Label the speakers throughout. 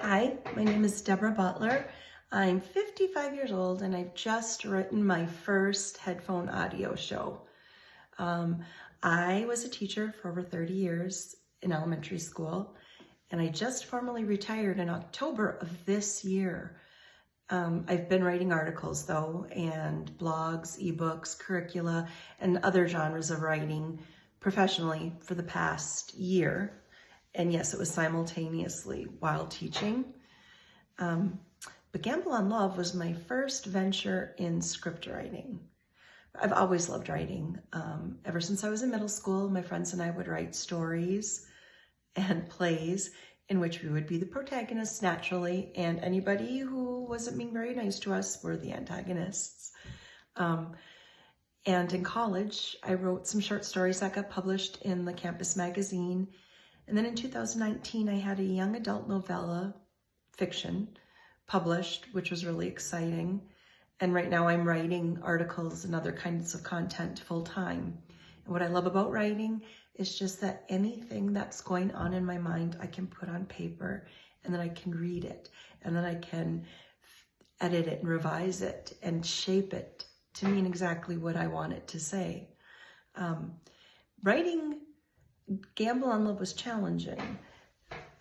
Speaker 1: Hi, my name is Deborah Butler. I'm 55 years old and I've just written my first headphone audio show. I was a teacher for over 30 years in elementary school, and I just formally retired in October of this year. I've been writing articles though, and blogs, ebooks, curricula, and other genres of writing professionally for the past year. And yes, it was simultaneously while teaching. But Gamble on Love was my first venture in script writing. I've always loved writing. Ever since I was in middle school, my friends and I would write stories and plays in which we would be the protagonists naturally, and anybody who wasn't being very nice to us were the antagonists. And in college, I wrote some short stories that got published in the campus magazine. And then in 2019, I had a young adult novella fiction published, which was really exciting. And right now I'm writing articles and other kinds of content full time. And what I love about writing is just that anything that's going on in my mind, I can put on paper, and then I can read it, and then I can edit it and revise it and shape it to mean exactly what I want it to say. Writing Gamble on Love was challenging.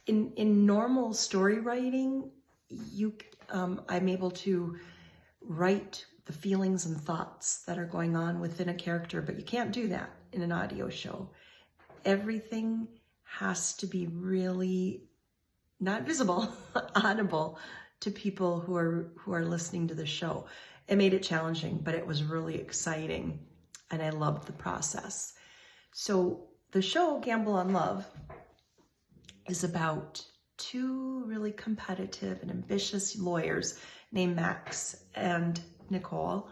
Speaker 1: In normal story writing, I'm able to write the feelings and thoughts that are going on within a character, but you can't do that in an audio show. Everything has to be really not visible, audible to people who are listening to the show. It made it challenging, but it was really exciting, and I loved the process. So the show Gamble on Love is about two really competitive and ambitious lawyers named Max and Nicole,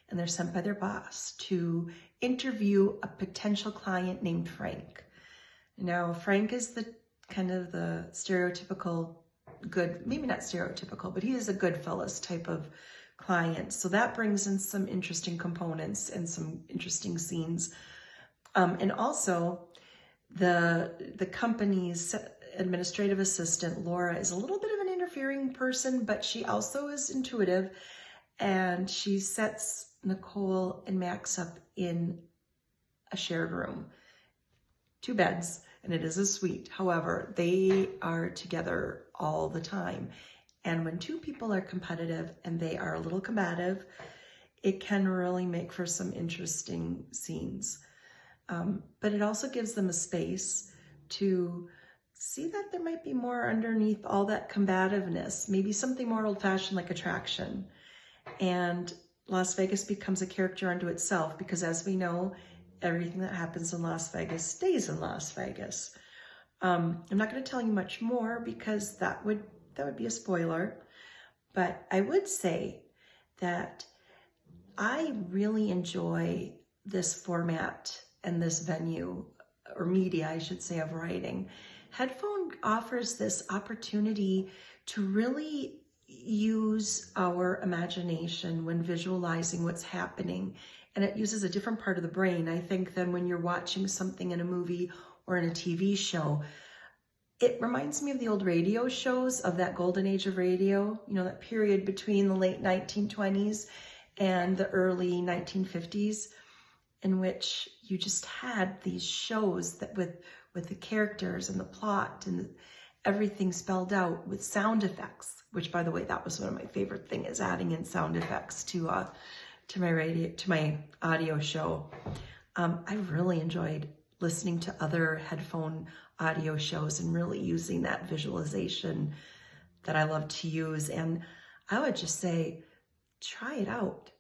Speaker 1: and they're sent by their boss to interview a potential client named Frank. Now, Frank is the kind of the stereotypical good, maybe not stereotypical, but he is a Goodfellas type of client. So that brings in some interesting components and some interesting scenes. And also the company's administrative assistant, Laura, is a little bit of an interfering person, but she also is intuitive, and she sets Nicole and Max up in a shared room, 2 beds, and it is a suite. However, they are together all the time. And when 2 people are competitive and they are a little combative, it can really make for some interesting scenes. But it also gives them a space to see that there might be more underneath all that combativeness, maybe something more old-fashioned like attraction. And Las Vegas becomes a character unto itself, because as we know, everything that happens in Las Vegas stays in Las Vegas. I'm not going to tell you much more because that would be a spoiler, but I would say that I really enjoy this format and this venue, or media, I should say, of writing. Headfone offers this opportunity to really use our imagination when visualizing what's happening. And it uses a different part of the brain, I think, than when you're watching something in a movie or in a TV show. It reminds me of the old radio shows of that golden age of radio, you know, that period between the late 1920s and the early 1950s, in which you just had these shows that with the characters and the plot and everything spelled out with sound effects, which, by the way, that was one of my favorite things, is adding in sound effects to my audio show. I really enjoyed listening to other headphone audio shows and really using that visualization that I love to use. And I would just say, try it out.